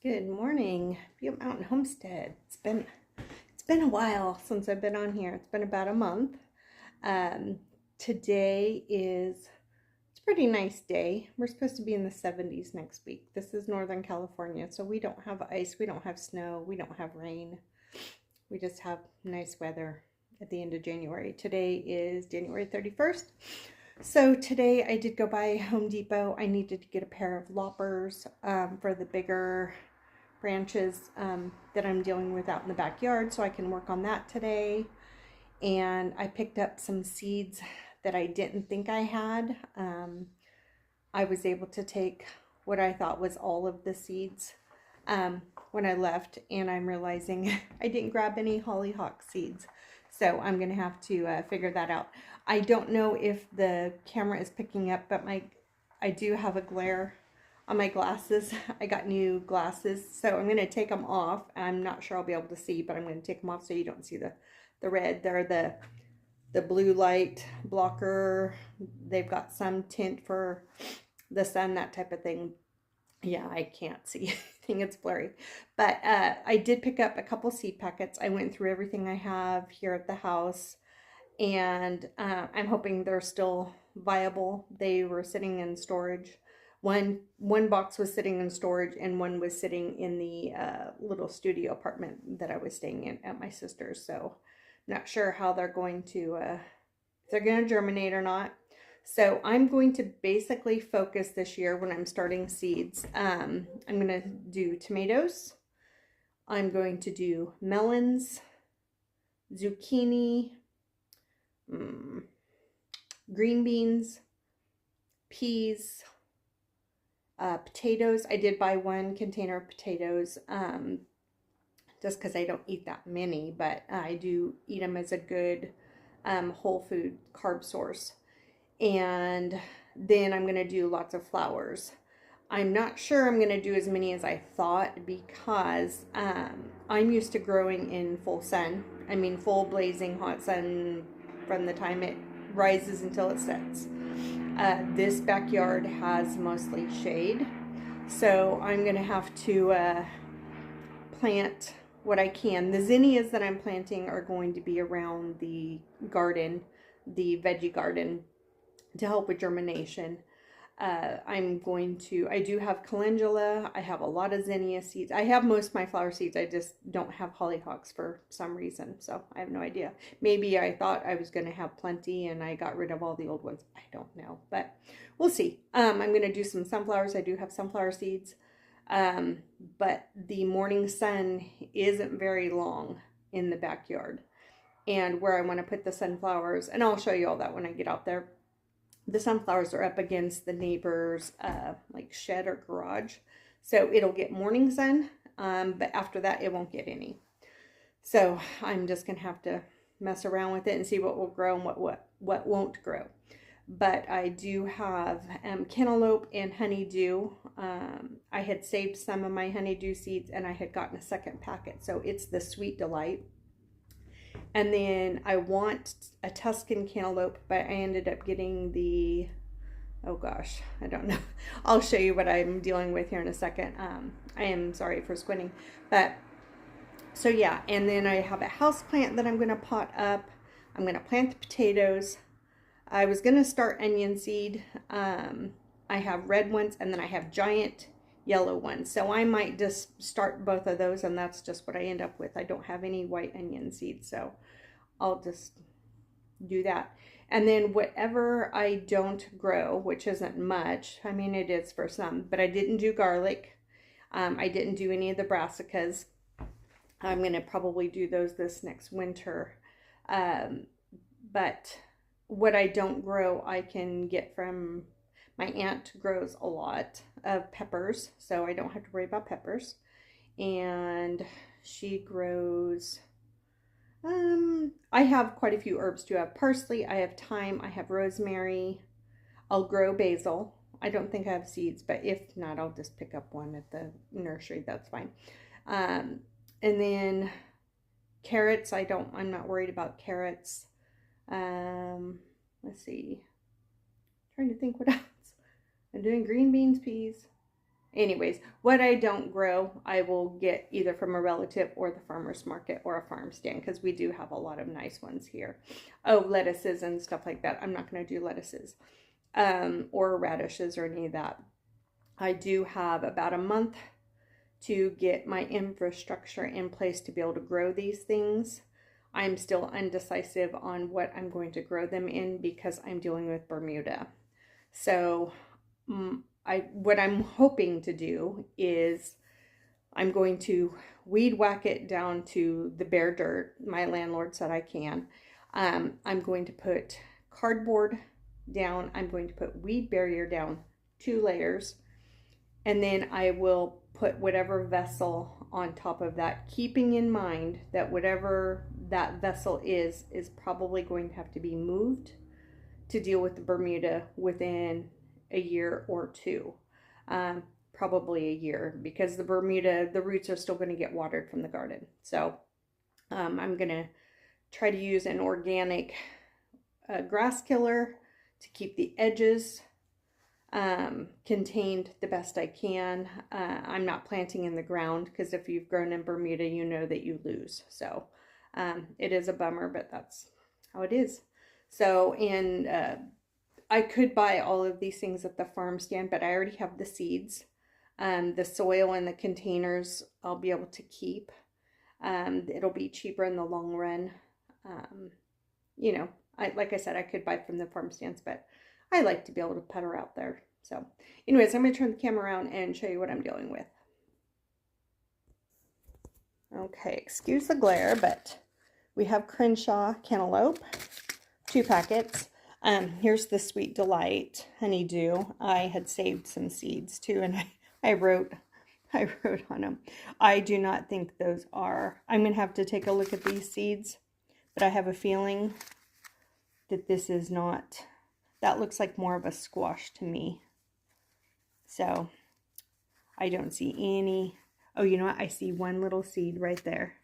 Good morning, Butte Mountain Homestead. It's been a while since I've been on here. It's been about a month. Um, Today it's a pretty nice day. We're supposed to be in the 70s next week. This is Northern California, so we don't have ice, we don't have snow, we don't have rain. We just have nice weather at the end of January. Today is January 31st. So today I did go by Home Depot. I needed to get a pair of loppers for the bigger branches that I'm dealing with out in the backyard, so I can work on that today. And I picked up some seeds that I didn't think I had. I was able to take what I thought was all of the seeds when I left, and I'm realizing I didn't grab any hollyhock seeds. So I'm going to have to figure that out. I don't know if the camera is picking up, but I do have a glare on my glasses. I got new glasses, so I'm going to take them off. I'm not sure I'll be able to see, but I'm going to take them off so you don't see the red. They're the blue light blocker. They've got some tint for the sun, that type of thing. Yeah, I can't see anything. It's blurry. But I did pick up a couple seed packets. I went through everything I have here at the house, and I'm hoping they're still viable. They were sitting in storage. One box was sitting in storage, and one was sitting in the little studio apartment that I was staying in at my sister's. So not sure how they're going to if they're going to germinate or not. So I'm going to basically focus this year when I'm starting seeds. I'm going to do tomatoes. I'm going to do melons, zucchini, green beans, peas, potatoes. I did buy one container of potatoes just because I don't eat that many, but I do eat them as a good whole food carb source. And then I'm going to do lots of flowers. I'm not sure I'm going to do as many as I thought because I'm used to growing in full sun. I mean, full blazing hot sun from the time it rises until it sets. This backyard has mostly shade, so I'm going to have to plant what I can. The zinnias that I'm planting are going to be around the garden, the veggie garden, to help with germination. I do have calendula. I have a lot of zinnia seeds. I have most of my flower seeds. I just don't have hollyhocks for some reason. So I have no idea. Maybe I thought I was going to have plenty and I got rid of all the old ones. I don't know, but we'll see. I'm going to do some sunflowers. I do have sunflower seeds. But the morning sun isn't very long in the backyard. And where I want to put the sunflowers, and I'll show you all that when I get out there. The sunflowers are up against the neighbor's like shed or garage, so it'll get morning sun, but after that it won't get any. So I'm just gonna have to mess around with it and see what will grow and what won't grow. But I do have cantaloupe and honeydew. I had saved some of my honeydew seeds, and I had gotten a second packet, so it's the Sweet Delight. And then I want a Tuscan cantaloupe, but I ended up getting the, oh gosh, I don't know. I'll show you what I'm dealing with here in a second. I am sorry for squinting. But, so yeah, and then I have a house plant that I'm going to pot up. I'm going to plant the potatoes. I was going to start onion seed. I have red ones, and then I have giant yellow ones. So I might just start both of those, and that's just what I end up with. I don't have any white onion seeds, so I'll just do that. And then whatever I don't grow, which isn't much, I mean it is for some, but I didn't do garlic. I didn't do any of the brassicas. I'm going to probably do those this next winter. But what I don't grow, I can get from my aunt. Grows a lot of peppers, so I don't have to worry about peppers. And she grows, I have quite a few herbs too. I have parsley, I have thyme, I have rosemary. I'll grow basil. I don't think I have seeds, but if not, I'll just pick up one at the nursery. That's fine. And then carrots, I'm not worried about carrots. Let's see. Trying to think what else. I'm doing green beans, peas. anyways, what I don't grow, I will get either from a relative or the farmer's market or a farm stand, because we do have a lot of nice ones here. Oh, lettuces and stuff like that. I'm not going to do lettuces or radishes or any of that. I do have about a month to get my infrastructure in place to be able to grow these things. I'm still undecisive on what I'm going to grow them in because I'm dealing with Bermuda. So what I'm hoping to do is I'm going to weed whack it down to the bare dirt. My landlord said I can. I'm going to put cardboard down. I'm going to put weed barrier down, 2 layers. And then I will put whatever vessel on top of that, keeping in mind that whatever that vessel is probably going to have to be moved to deal with the Bermuda within a year or 2. Probably a year, because the Bermuda, the roots are still going to get watered from the garden. So I'm going to try to use an organic grass killer to keep the edges contained the best I can. I'm not planting in the ground, because if you've grown in Bermuda, you know that you lose. So it is a bummer, but that's how it is. So, and I could buy all of these things at the farm stand, but I already have the seeds. The soil and the containers I'll be able to keep. It'll be cheaper in the long run. You know, like I said, I could buy from the farm stands, but I like to be able to put her out there. So anyways, I'm going to turn the camera around and show you what I'm dealing with. Okay, excuse the glare, but we have Crenshaw cantaloupe, 2 packets. Here's the Sweet Delight honeydew. I had saved some seeds too, and I wrote on them. I do not think those are, I'm going to have to take a look at these seeds, but I have a feeling that this is not, that looks like more of a squash to me. So I don't see any. Oh, you know what? I see one little seed right there.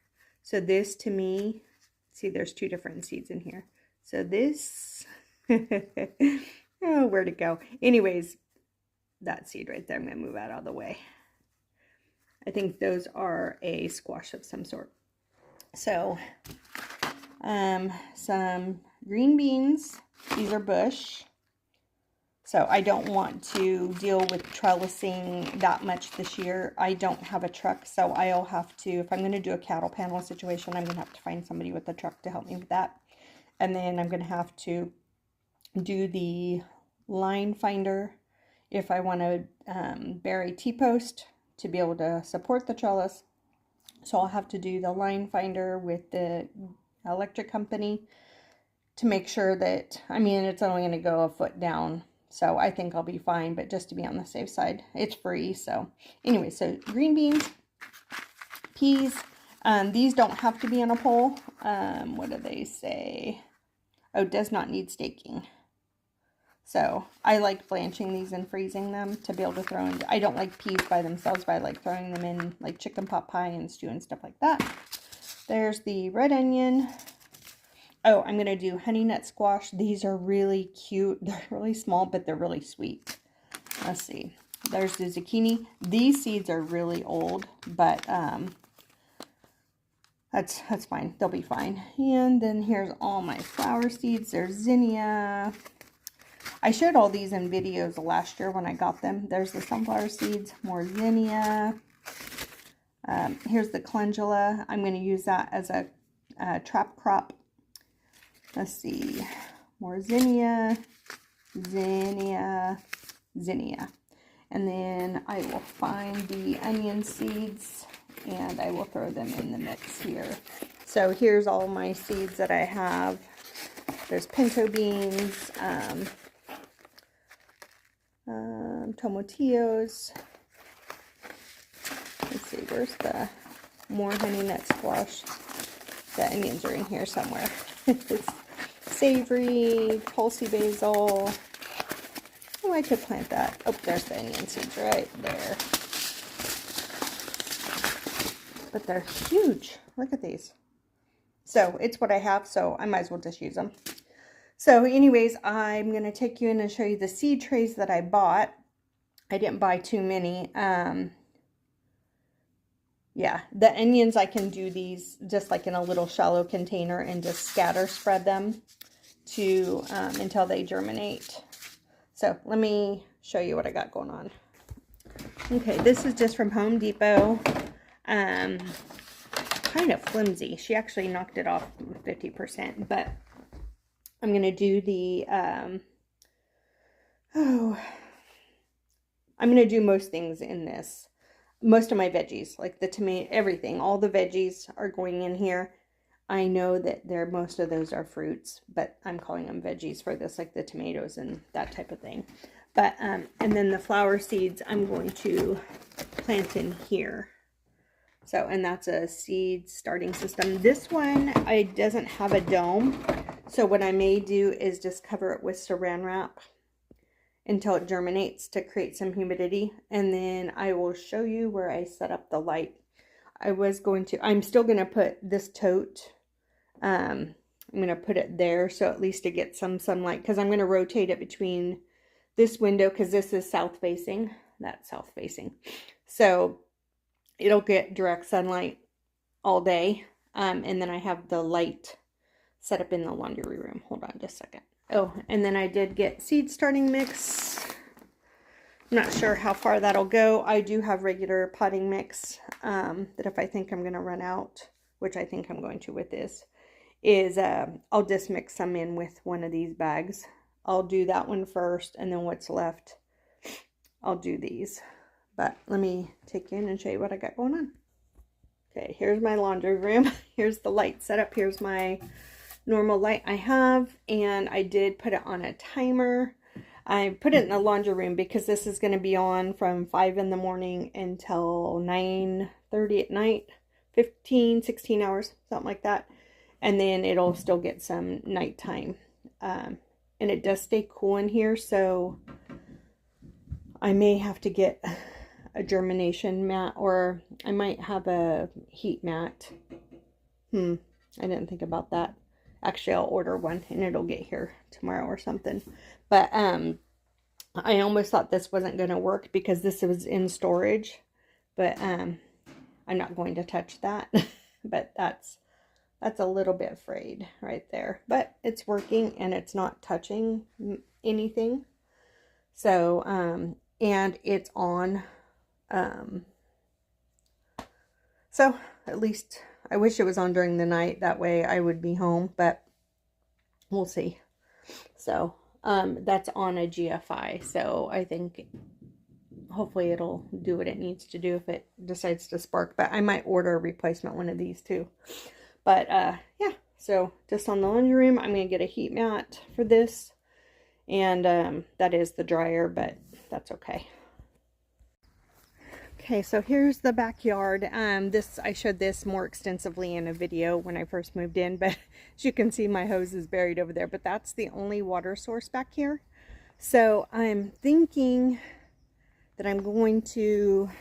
So this to me, see, there's 2 different seeds in here. So this, oh, where'd it go? Anyways, that seed right there, I'm going to move out of the way. I think those are a squash of some sort. So, some green beans. These are bush. So I don't want to deal with trellising that much this year. I don't have a truck, so I'll have to, if I'm going to do a cattle panel situation, I'm going to have to find somebody with a truck to help me with that. And then I'm going to have to do the line finder if I want to bury T-post to be able to support the trellis. So I'll have to do the line finder with the electric company to make sure that, I mean, it's only going to go a foot down. So I think I'll be fine, but just to be on the safe side, it's free. So anyway, so green beans, peas, these don't have to be on a pole. What do they say? Oh, does not need staking. So I like blanching these and freezing them to be able to throw in. I don't like peas by themselves, but I like throwing them in like chicken pot pie and stew and stuff like that. There's the red onion. Oh, I'm going to do honey nut squash. These are really cute. They're really small, but they're really sweet. Let's see. There's the zucchini. These seeds are really old, but that's fine. They'll be fine. And then here's all my flower seeds. There's zinnia. I showed all these in videos last year when I got them. There's the sunflower seeds, more zinnia. Here's the calendula. I'm going to use that as a trap crop. Let's see, more zinnia, zinnia, zinnia. And then I will find the onion seeds and I will throw them in the mix here. So here's all my seeds that I have. There's pinto beans, tomatillos. Let's see, where's the more honey nut squash? The onions are in here somewhere. Savory, pulsy basil. Oh, I could plant that. Oh, there's the onion seeds right there. But they're huge. Look at these. So it's what I have, so I might as well just use them. So anyways, I'm going to take you in and show you the seed trays that I bought. I didn't buy too many. Yeah, the onions, I can do these just like in a little shallow container and just scatter spread them to until they germinate. So let me show you what I got going on. Okay, this is just from Home Depot. Kind of flimsy. She actually knocked it off 50%, but I'm gonna do the I'm gonna do most things in this. Most of my veggies, like the tomato, everything, all the veggies are going in here. I know that most of those are fruits, but I'm calling them veggies for this, like the tomatoes and that type of thing. But, and then the flower seeds I'm going to plant in here. So, and that's a seed starting system. This one, it doesn't have a dome. So what I may do is just cover it with saran wrap until it germinates to create some humidity, and then I will show you where I set up the light. I'm still going to put this tote, I'm going to put it there so at least to get some sunlight, because I'm going to rotate it between this window, because this is south facing, that's south facing, so it'll get direct sunlight all day, and then I have the light set up in the laundry room. Hold on just a second. Oh, and then I did get seed starting mix. I'm not sure how far that'll go. I do have regular potting mix that if I think I'm going to run out, which I think I'm going to with this, I'll just mix some in with one of these bags. I'll do that one first, and then what's left, I'll do these. But let me take you in and show you what I got going on. Okay, here's my laundry room. Here's the light setup. Here's my normal light I have, and I did put it on a timer. I put it in the laundry room because this is going to be on from 5 in the morning until 9:30 at night, 16 hours, something like that, and then it'll still get some nighttime, and it does stay cool in here, so I may have to get a germination mat, or I might have a heat mat. I didn't think about that. Actually, I'll order one and it'll get here tomorrow or something. But I almost thought this wasn't going to work because this was in storage. But I'm not going to touch that. But that's a little bit frayed right there. But it's working and it's not touching anything. So, and it's on. So at least I wish it was on during the night. That way I would be home, but we'll see. So, that's on a GFI. So I think hopefully it'll do what it needs to do if it decides to spark, but I might order a replacement one of these too. But, yeah, so just on the laundry room, I'm going to get a heat mat for this, and, that is the dryer, but that's okay. Okay, so here's the backyard. I showed this more extensively in a video when I first moved in, but as you can see, my hose is buried over there, but that's the only water source back here. So I'm thinking that I'm going to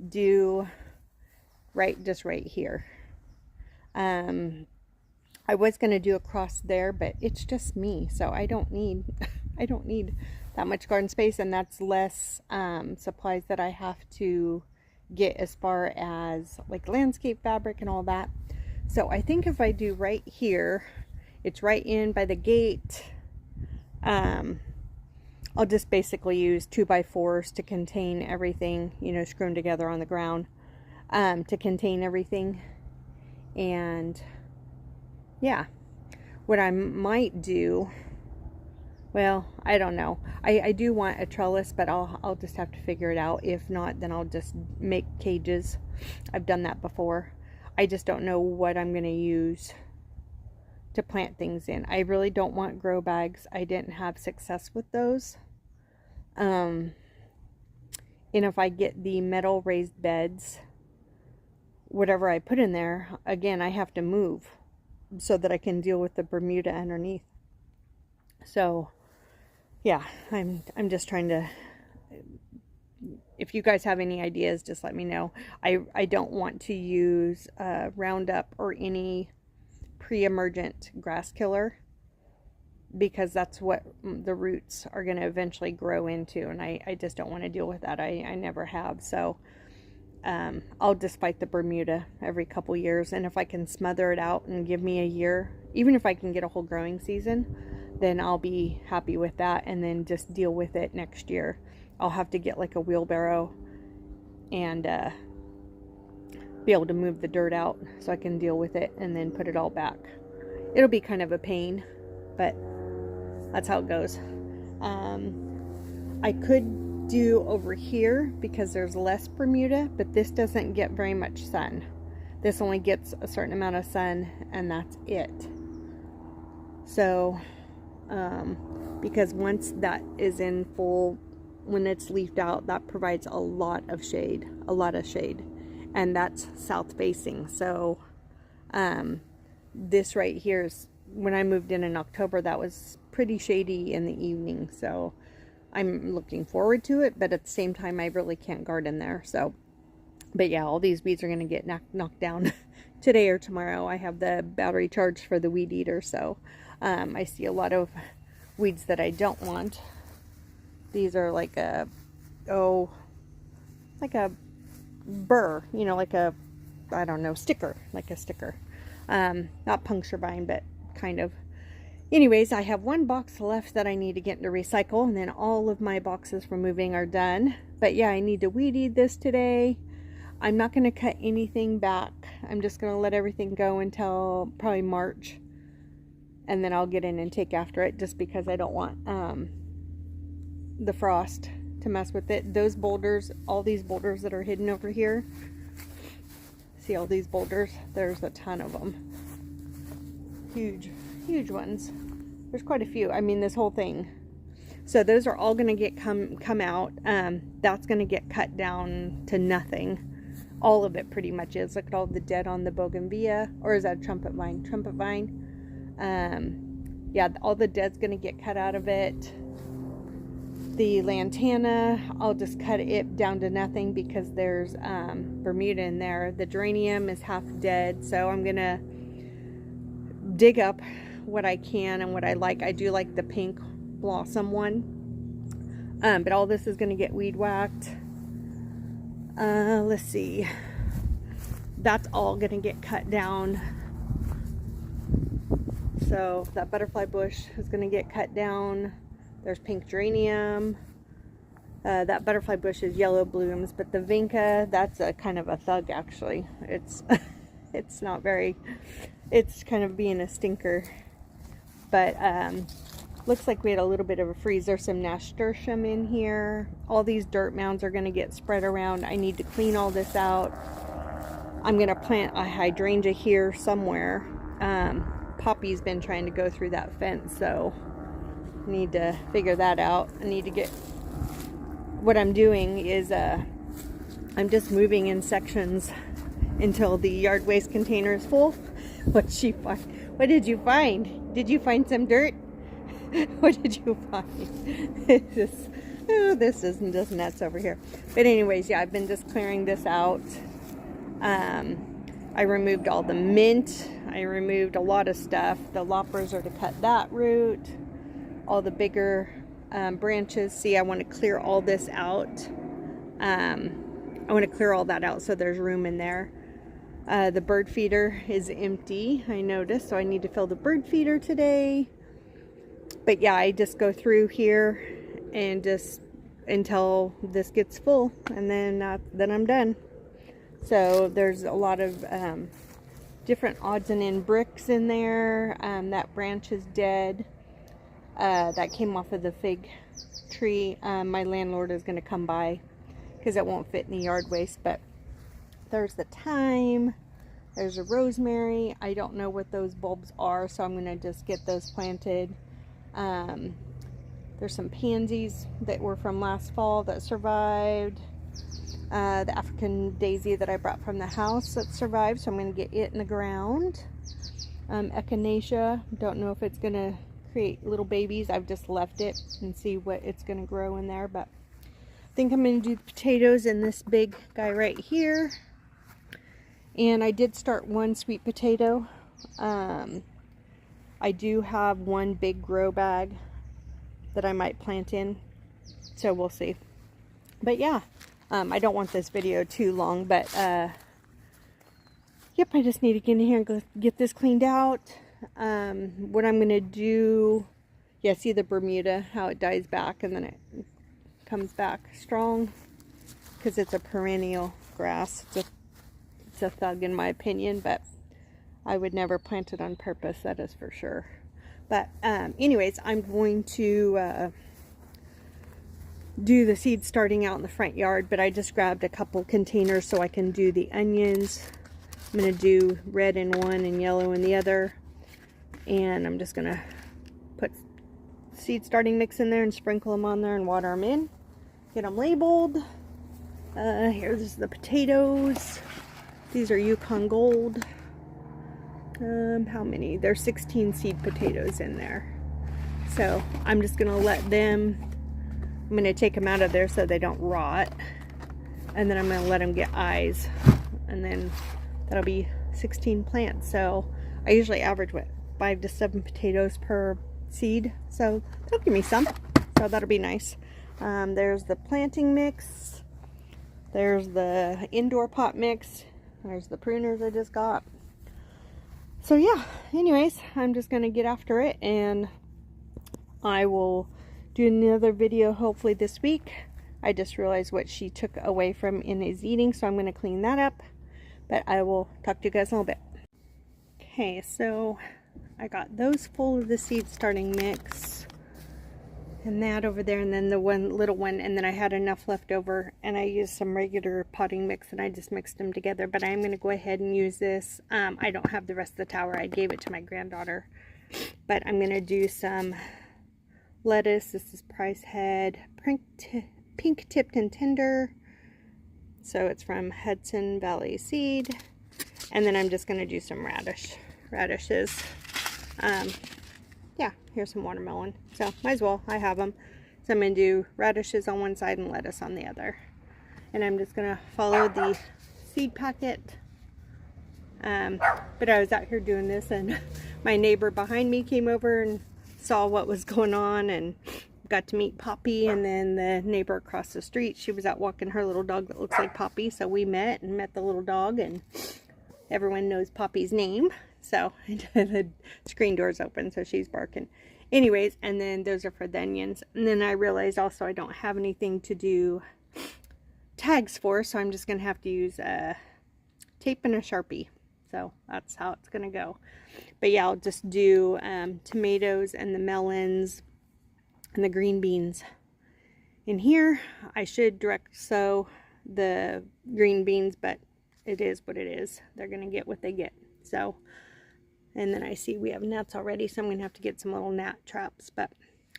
do just right here. I was going to do across there, but it's just me, so I don't need that much garden space, and that's less supplies that I have to get as far as like landscape fabric and all that. So I think if I do right here, it's right in by the gate. I'll just basically use 2x4s to contain everything, you know, screw them together on the ground, to contain everything. And yeah, what I might do, well, I don't know. I do want a trellis, but I'll just have to figure it out. If not, then I'll just make cages. I've done that before. I just don't know what I'm going to use to plant things in. I really don't want grow bags. I didn't have success with those. And if I get the metal raised beds, whatever I put in there, again, I have to move so that I can deal with the Bermuda underneath. So yeah, I'm just trying to, if you guys have any ideas, just let me know. I don't want to use Roundup or any pre-emergent grass killer. because that's what the roots are going to eventually grow into, and I just don't want to deal with that. I never have. So I'll just fight the Bermuda every couple years, and if I can smother it out and give me a year, even if I can get a whole growing season, then I'll be happy with that, and then just deal with it next year. I'll have to get like a wheelbarrow and be able to move the dirt out so I can deal with it and then put it all back. It'll be kind of a pain, but that's how it goes. I could do over here because there's less Bermuda, but this doesn't get very much sun. This only gets a certain amount of sun, and that's it. So because once that is in full, when it's leafed out, that provides a lot of shade, and that's south facing. So this right here is, when I moved in October, that was pretty shady in the evening, so I'm looking forward to it, but at the same time I really can't garden there. So, but yeah, all these weeds are going to get knocked down today or tomorrow. I have the battery charged for the weed eater, so I see a lot of weeds that I don't want. These are like like a burr, you know, like a, I don't know, sticker, like a sticker. Not puncture vine, but kind of. Anyways, I have one box left that I need to get into recycle, and then all of my boxes for moving are done. But yeah, I need to weed eat this today. I'm not going to cut anything back. I'm just going to let everything go until probably March, and then I'll get in and take after it, just because I don't want the frost to mess with it. Those boulders, all these boulders that are hidden over here, see all these boulders? There's a ton of them. Huge ones. There's quite a few. I mean, this whole thing. So those are all going to get come out. That's going to get cut down to nothing. All of it pretty much is. Look at all the dead on the bougainvillea, or is that a trumpet vine? Trumpet vine. Yeah, all the dead's going to get cut out of it. The lantana, I'll just cut it down to nothing because there's Bermuda in there. The geranium is half dead, so I'm gonna dig up what I can and what I like. I do like the pink blossom one, but all this is gonna get weed whacked. Let's see, that's all gonna get cut down. So that butterfly bush is gonna get cut down. There's pink geranium. That butterfly bush is yellow blooms, but the vinca, that's a kind of a thug actually. It's it's not very, it's kind of being a stinker. But looks like we had a little bit of a freeze. There's some nasturtium in here. All these dirt mounds are going to get spread around. I need to clean all this out. I'm going to plant a hydrangea here somewhere. Poppy's been trying to go through that fence, so need to figure that out. I need to get, what I'm doing is I'm just moving in sections until the yard waste container is full. What did you find? Did you find some dirt? What did you find? This is just nuts over here. But anyways, yeah, I've been just clearing this out. I removed all the mint. I removed a lot of stuff. The loppers are to cut that root. All the bigger branches. See, I want to clear all this out. I want to clear all that out so there's room in there. The bird feeder is empty, I noticed, so I need to fill the bird feeder today. But yeah, I just go through here and just until this gets full, and then I'm done. So there's a lot of different odds and end bricks in there. That branch is dead. That came off of the fig tree. My landlord is going to come by because it won't fit in the yard waste. But there's the thyme. There's a rosemary. I don't know what those bulbs are, so I'm going to just get those planted. There's some pansies that were from last fall that survived. The African daisy that I brought from the house that survived, so I'm going to get it in the ground. Echinacea, don't know if it's going to create little babies. I've just left it and see what it's going to grow in there, but I think I'm going to do the potatoes in this big guy right here. And I did start one sweet potato. I do have one big grow bag that I might plant in, so we'll see. But yeah, I don't want this video too long, but yep, I just need to get in here and go get this cleaned out. What I'm gonna do, yeah, see the Bermuda, how it dies back and then it comes back strong, because it's a perennial grass. It's a thug in my opinion, but I would never plant it on purpose, that is for sure. But anyways, I'm going to do the seeds starting out in the front yard, but I just grabbed a couple containers so I can do the onions. I'm going to do red in one and yellow in the other, and I'm just going to put seed starting mix in there and sprinkle them on there and water them in, get them labeled. Here's the potatoes. These are Yukon Gold. How many? There's 16 seed potatoes in there. So I'm just going to let them, I'm going to take them out of there so they don't rot. And then I'm going to let them get eyes. And then that'll be 16 plants. So I usually average, what, 5 to 7 potatoes per seed. So that'll give me some. So that'll be nice. There's the planting mix. There's the indoor pot mix. There's the pruners I just got. So yeah, anyways, I'm just going to get after it, and I will do another video hopefully this week. I just realized what she took away from in his eating, so I'm going to clean that up. But I will talk to you guys in a little bit. Okay, so I got those full of the seed starting mix. And that over there, and then the one little one, and then I had enough left over, and I used some regular potting mix, and I just mixed them together. But I am going to go ahead and use this. I don't have the rest of the tower. I gave it to my granddaughter. But I'm going to do some lettuce. This is Price Head Pink Tipped and Tender. So it's from Hudson Valley Seed. And then I'm just going to do some radishes. Yeah, here's some watermelon. So might as well, I have them. So I'm going to do radishes on one side and lettuce on the other. And I'm just going to follow the seed packet. But I was out here doing this, and my neighbor behind me came over and saw what was going on, and got to meet Poppy. And then the neighbor across the street, she was out walking her little dog that looks like Poppy. So we met the little dog, and everyone knows Poppy's name. So the screen door's open, so she's barking. Anyways, and then those are for the onions. And then I realized also I don't have anything to do tags for, so I'm just going to have to use tape and a Sharpie. So that's how it's going to go. But yeah, I'll just do tomatoes and the melons and the green beans in here. I should direct sow the green beans, but it is what it is. They're going to get what they get. So, and then I see we have gnats already, so I'm going to have to get some little gnat traps. But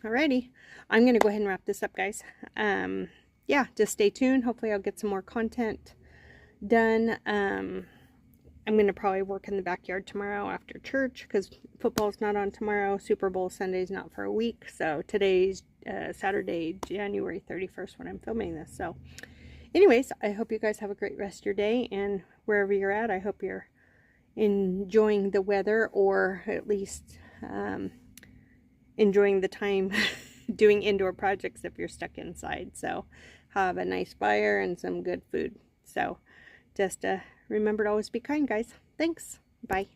alrighty, I'm going to go ahead and wrap this up, guys. Yeah, just stay tuned. Hopefully I'll get some more content done. I'm going to probably work in the backyard tomorrow after church, because football's not on tomorrow. Super Bowl Sunday's not for a week. So today's Saturday, January 31st when I'm filming this. So anyways, I hope you guys have a great rest of your day, and wherever you're at, I hope you're enjoying the weather, or at least enjoying the time doing indoor projects if you're stuck inside. So have a nice fire and some good food. So just remember to always be kind, guys. Thanks. Bye.